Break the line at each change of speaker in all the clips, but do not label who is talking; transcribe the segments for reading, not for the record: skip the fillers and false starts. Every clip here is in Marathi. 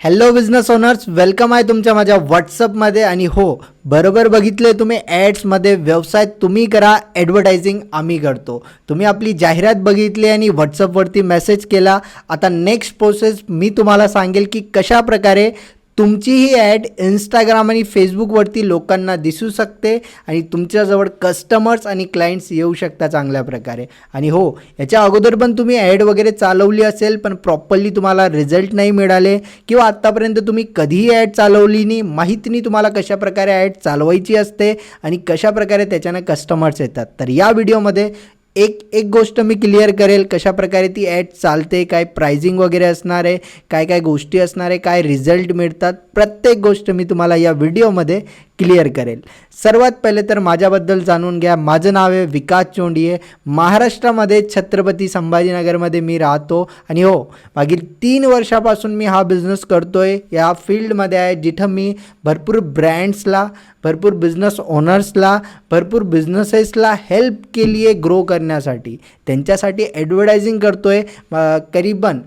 हॅलो बिझनेस ओनर्स, वेलकम आहे तुमच्या माझ्या व्हॉट्सअपमध्ये. आणि हो, बरोबर बघितले तुम्ही, ॲड्समध्ये व्यवसाय तुम्ही करा, ॲडव्हर्टायझिंग आम्ही करतो. तुम्ही आपली जाहिरात बघितली आणि व्हॉट्सअपवरती मेसेज केला. आता नेक्स्ट प्रोसेस मी तुम्हाला सांगेल की कशा प्रकारे तुमची ही ॲड इंस्टाग्राम आणि फेसबुकवरती लोकांना दिसू शकते आणि तुमच्याजवळ कस्टमर्स आणि क्लायंट्स येऊ शकतात चांगल्या प्रकारे. आणि हो, याच्या अगोदर पण तुम्ही ॲड वगैरे चालवली असेल पण प्रॉपरली तुम्हाला रिझल्ट नाही मिळाले, किंवा आत्तापर्यंत तुम्ही कधीही ॲड चालवली नाही, माहीत नाही तुम्हाला कशा प्रकारे ॲड चालवायची असते आणि कशा प्रकारे त्याच्यानं कस्टमर्स येतात. तर या व्हिडिओमध्ये एक एक गोष्ट मी क्लिअर करेल, कशा प्रकारे ती ॲड चालते, काय प्राइसिंग वगैरे असणार आहे, काय काय गोष्टी असणार आहे, काय रिझल्ट मिळतात, प्रत्येक गोष्ट मी तुम्हाला या व्हिडिओमध्ये क्लिअर करेल. सर्वात पहिले तर माझ्याबद्दल जाणून घ्या. माझं नाव आहे विकास चोंडिये. महाराष्ट्रामध्ये छत्रपती संभाजीनगरमध्ये मी राहतो. आणि हो, मागील 3 वर्षापासून मी हा बिझनेस करतो आहे, या फील्डमध्ये आहे, जिथं मी भरपूर ब्रँड्सला, भरपूर बिझनेस ओनर्सला, भरपूर बिझनेसेसला हेल्प केली आहे ग्रो करण्यासाठी. त्यांच्यासाठी ॲडव्हर्टायझिंग करतो आहे. करीबन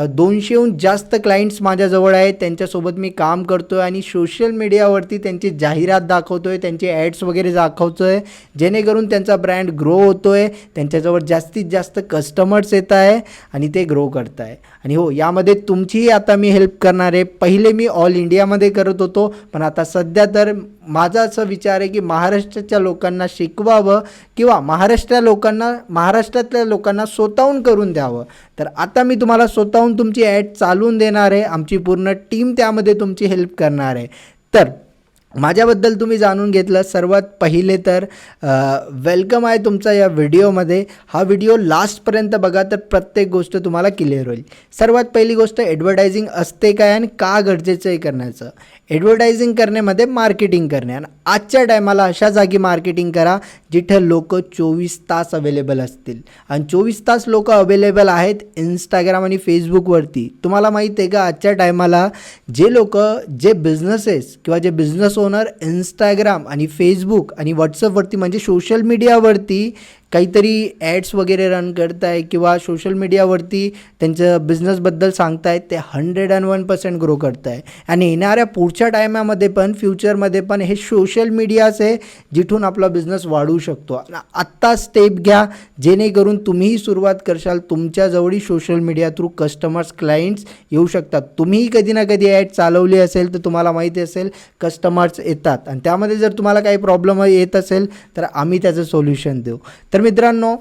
200हून जास्त क्लायंट्स माझ्याजवळ आहेत, त्यांच्यासोबत मी काम करतो आहे आणि सोशल मीडियावरती त्यांची जाहिरात दाखवतो आहे, त्यांचे ॲड्स वगैरे दाखवतो आहे, जेणेकरून त्यांचा ब्रँड ग्रो होतो आहे, त्यांच्याजवळ जास्तीत जास्त कस्टमर्स येत आहे आणि ते ग्रो करत आहे. आणि हो, यामध्ये तुमचीही आता मी हेल्प करणार आहे. पहिले मी ऑल इंडियामध्ये करत होतो, पण आता सध्या तर माझा असं विचार आहे की महाराष्ट्राच्या लोकांना शिकवावं किंवा महाराष्ट्रातल्या लोकांना स्वतःहून करून द्यावं. तर आता मी तुम्हाला स्वतःहून तुमची ॲड चालवून देणार आहे. आमची पूर्ण टीम त्यामध्ये तुमची हेल्प करणार आहे. तर माझ्याबद्दल तुम्ही जाणून घेतलं. सर्वात पहिले तर वेलकम आहे तुमचा या व्हिडिओमध्ये. हा व्हिडिओ लास्टपर्यंत बघा, तर प्रत्येक गोष्ट तुम्हाला क्लिअर होईल. सर्वात पहिली गोष्ट, ॲडव्हर्टायझिंग असते काय आणि का गरजेचं आहे करण्याचं. ॲडव्हर्टायझिंग करण्यामध्ये मार्केटिंग करणे, आणि आजच्या टायमाला अशा जागी मार्केटिंग करा जिथं लोक 24 तास अवेलेबल असतील. आणि 24 तास लोक अवेलेबल आहेत इंस्टाग्राम आणि फेसबुकवरती. तुम्हाला माहीत आहे का, आजच्या टायमाला जे बिझनेसेस किंवा जे बिझनेस ओनर इंस्टाग्राम आणि फेसबुक आणि व्हॉट्सअपवरती म्हणजे सोशल मीडियावरती काहीतरी ॲड्स वगैरे रन करत आहे किंवा सोशल मीडियावरती त्यांचं बिझनेसबद्दल सांगतायत, ते 101% ग्रो करत आहे. आणि येणाऱ्या पुढच्या टायमामध्ये पण, फ्युचरमध्ये पण हे सोशल मीडियाच आहे जिथून आपला बिझनेस वाढवू शकतो. आत्ता स्टेप घ्या, जेणेकरून तुम्हीही सुरुवात करशाल. तुमच्याजवळही social media through customers, clients येऊ शकतात. तुम्हीही कधी ना कधी ॲड चालवली असेल तर तुम्हाला माहिती असेल कस्टमर्स येतात, आणि त्यामध्ये जर तुम्हाला काही प्रॉब्लेम येत असेल तर आम्ही त्याचं सोल्युशन देऊ. तर मित्रांनो,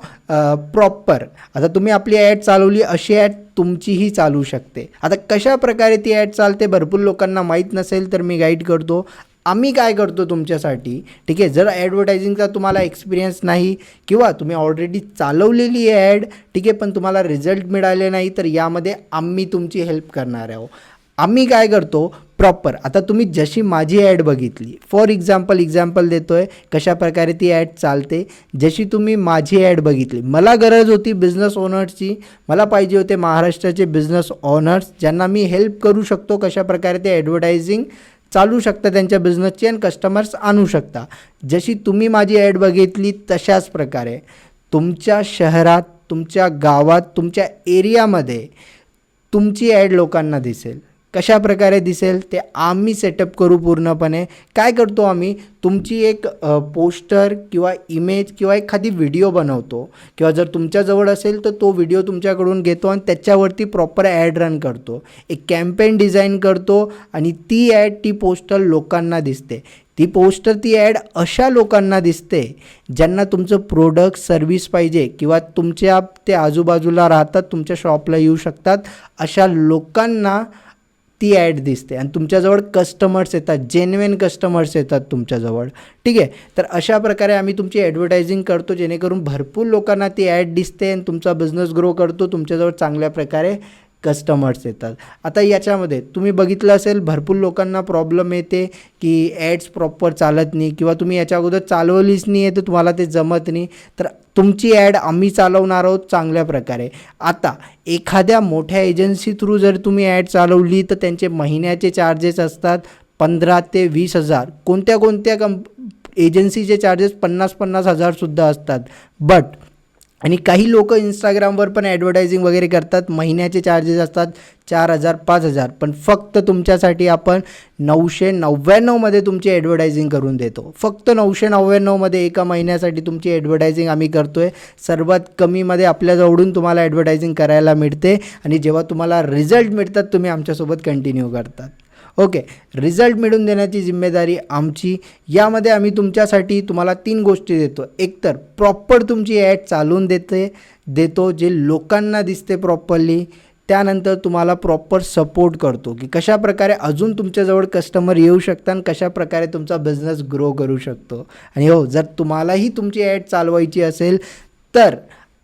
प्रॉपर आता तुम्ही आपली ॲड चालवली, अशी ॲड तुमचीही चालू शकते. आता कशा प्रकारे ती ॲड चालते भरपूर लोकांना माहीत नसेल, तर मी गाईड करतो. आम्ही काय करतो तुमच्यासाठी, ठीक आहे. जर ॲडव्हर्टायझिंगचा तुम्हाला एक्सपिरियन्स नाही किंवा तुम्ही ऑलरेडी चालवलेली आहे ॲड, ठीक आहे, पण तुम्हाला रिझल्ट मिळाले नाही, तर यामध्ये आम्ही तुमची हेल्प करणार आहोत. आम्ही काय करतो प्रॉपर, आता तुम्ही जशी माझी ॲड बघितली, फॉर एक्झाम्पल देतो आहे कशा प्रकारे ती ॲड चालते. जशी तुम्ही माझी ॲड बघितली, मला गरज होती बिझनेस ओनर्सची, मला पाहिजे होते महाराष्ट्राचे बिझनेस ओनर्स ज्यांना मी हेल्प करू शकतो, कशा प्रकारे ते ॲडव्हर्टायझिंग चालू शकता त्यांच्या बिझनेसची आणि कस्टमर्स आणू शकता. जशी तुम्ही माझी ॲड बघितली तशाच प्रकारे तुमच्या शहरात, तुमच्या गावात, तुमच्या एरियामध्ये तुमची ॲड लोकांना दिसेल. कशा प्रकारे दिसेल ते आम्ही सेटअप करू पूर्णपणे. काय करतो आम्ही, तुमची एक पोस्टर किंवा इमेज किंवा एखादी व्हिडिओ बनवतो, किंवा जर तुमच्याजवळ असेल तर तो व्हिडिओ तुमच्याकडून घेतो आणि त्याच्यावरती प्रॉपर ॲड रन करतो, एक कॅम्पेन डिझाईन करतो आणि ती ॲड, ती पोस्टर लोकांना दिसते. ती पोस्टर, ती ॲड अशा लोकांना दिसते ज्यांना तुमचं प्रोडक्ट, सर्व्हिस पाहिजे, किंवा तुमच्या ते आजूबाजूला राहतात, तुमच्या शॉपला येऊ शकतात, अशा लोकांना ती ॲड दिसते आणि तुमच्याजवळ कस्टमर्स येतात, जेन्युइन कस्टमर्स येतात तुमच्याजवळ, ठीक आहे. तर अशा प्रकारे आम्ही तुमची ॲडव्हर्टायझिंग करतो, जेणेकरून भरपूर लोकांना ती ॲड दिसते आणि तुमचा बिझनेस ग्रो करतो, तुमच्याजवळ चांगल्या प्रकारे कस्टमर्स येतात. आता याच्यामध्ये तुम्ही बघितलं असेल भरपूर लोकांना प्रॉब्लेम येते की ॲड्स प्रॉपर चालत नाही, किंवा तुम्ही याच्या अगोदर चालवलीच नाही आहे तर तुम्हाला ते जमत नाही. तर तुमची ॲड आम्ही चालवणार आहोत चांगल्या प्रकारे. आता एखाद्या मोठ्या एजन्सी थ्रू जर तुम्ही ॲड चालवली तर त्यांचे महिन्याचे चार्जेस असतात 15,000 ते 20,000. कोणत्या एजन्सीचे चार्जेस 50,000 सुद्धा असतात. बट आणि काही लोक इंस्टाग्रामवर पण ॲडव्हर्टायझिंग वगैरे करतात, महिन्याचे चार्जेस असतात 4,000 5,000, पण फक्त तुमच्यासाठी आपण 999मध्ये तुमची ॲडव्हर्टायझिंग करून देतो. फक्त 999मध्ये एका महिन्यासाठी तुमची ॲडव्हर्टायझिंग आम्ही करतो आहे. सर्वात कमीमध्ये आपल्याजवळून तुम्हाला ॲडव्हर्टायझिंग करायला मिळते आणि जेव्हा तुम्हाला रिझल्ट मिळतात तुम्ही आमच्यासोबत कंटिन्यू करतात. ओके, रिझल्ट मिळवून देण्याची जिम्मेदारी आमची. यामध्ये आम्ही तुमच्यासाठी तुम्हाला 3 गोष्टी देतो. एकतर प्रॉपर तुमची ॲड चालवून देतो जे लोकांना दिसते प्रॉपरली. त्यानंतर तुम्हाला प्रॉपर सपोर्ट करतो की कशाप्रकारे अजून तुमच्याजवळ कस्टमर येऊ शकतात आणि कशाप्रकारे तुमचा बिझनेस ग्रो करू शकतो. आणि हो, जर तुम्हालाही तुमची ॲड चालवायची असेल तर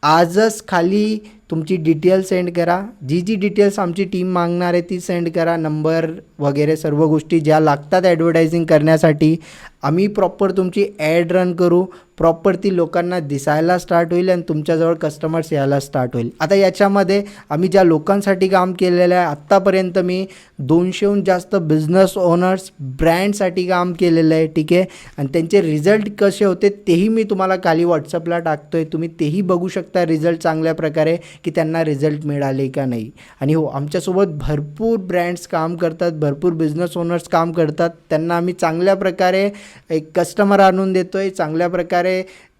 आजच खाली तुमची डिटेल सेंड करा. जी डिटेल्स आमची टीम मागणार आहे ती सेंड करा. नंबर वगैरे सर्व गोष्टी ज्या लागतात ॲडव्हर्टायझिंग करण्यासाठी. आम्ही प्रॉपर तुमची ॲड रन करू. प्रॉपर ती लोकांना दिसायला स्टार्ट होईल आणि तुमच्याजवळ कस्टमर्स यायला स्टार्ट होईल. आता याच्यामध्ये आम्ही ज्या लोकांसाठी काम केलेलं आहे, आत्तापर्यंत मी 200हून जास्त बिझनेस ओनर्स ब्रँडसाठी काम केलेलं आहे. ठीक आहे, आणि त्यांचे रिझल्ट कसे होते तेही मी तुम्हाला खाली व्हॉट्सअपला टाकतो आहे. तुम्ही तेही बघू शकता रिझल्ट चांगल्या प्रकारे की त्यांना रिझल्ट मिळाले का नाही. आणि हो, आमच्यासोबत भरपूर ब्रँड्स काम करतात, भरपूर बिझनेस ओनर्स काम करतात. त्यांना आम्ही चांगल्या प्रकारे एक कस्टमर आणून देतो आहे, चांगल्या प्रकारे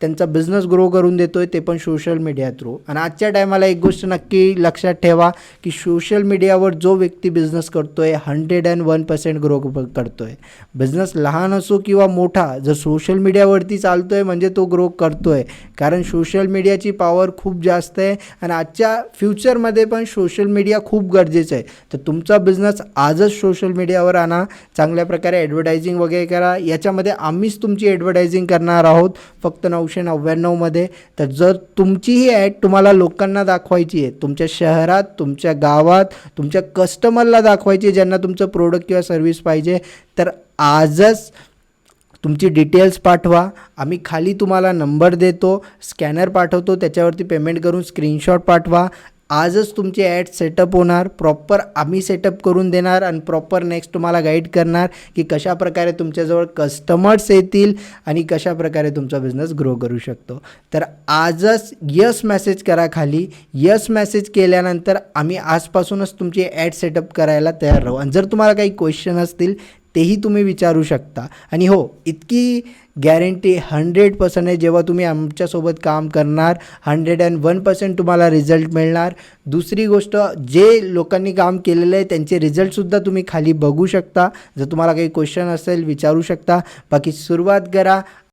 त्यांचा बिझनेस ग्रो करून देतो आहे, ते पण सोशल मीडिया थ्रू. आणि आजच्या टायमाला एक गोष्ट नक्की लक्षात ठेवा की सोशल मीडियावर जो व्यक्ती बिझनेस करतो आहे 101% ग्रो करतो आहे. बिझनेस लहान असो किंवा मोठा, जर सोशल मीडियावरती चालतो आहे म्हणजे तो ग्रो करतो आहे. कारण सोशल मीडियाची पॉवर खूप जास्त आहे आणि आजच्या फ्युचरमध्ये पण सोशल मीडिया खूप गरजेचं आहे. तर तुमचा बिझनेस आजच सोशल मीडियावर आणा, चांगल्या प्रकारे ॲडव्हर्टायझिंग वगैरे करा. याच्यामध्ये आम्हीच तुमची ॲडव्हर्टायझिंग करणार आहोत फक्त 999मध्ये. तर जर तुमची ही ॲड तुम्हाला लोकांना दाखवायची आहे, तुमच्या शहरात, तुमच्या गावात, तुमच्या कस्टमरला दाखवायची आहे ज्यांना तुमचं प्रोडक्ट किंवा सर्व्हिस पाहिजे, तर आजच तुमची डिटेल्स पाठवा. आम्ही खाली तुम्हाला नंबर देतो, स्कॅनर पाठवतो, त्याच्यावरती पेमेंट करून स्क्रीनशॉट पाठवा. आजच तुमची ॲड सेटअप होणार, प्रॉपर आम्ही सेटअप करून देणार आणि प्रॉपर नेक्स्ट तुम्हाला गाईड करणार की कशाप्रकारे तुमच्याजवळ कस्टमर्स येतील आणि कशाप्रकारे तुमचा बिझनेस ग्रो करू शकतो. तर आजच यस मेसेज करा खाली. यस मेसेज केल्यानंतर आम्ही आजपासूनच तुमची ॲड सेटअप करायला तयार राहू. आणि जर तुम्हाला काही क्वेश्चन असतील तेही तुम्ही विचारू शकता. आणि हो, इतकी गॅरंटी 100% आहे, जेव्हा तुम्ही आमच्यासोबत काम करणार 101% तुम्हाला रिझल्ट मिळणार. दुसरी गोष्ट, जे लोकांनी काम केलेलं आहे त्यांचे रिझल्टसुद्धा तुम्ही खाली बघू शकता. जर तुम्हाला काही क्वेश्चन असेल विचारू शकता. बाकी सुरुवात करा.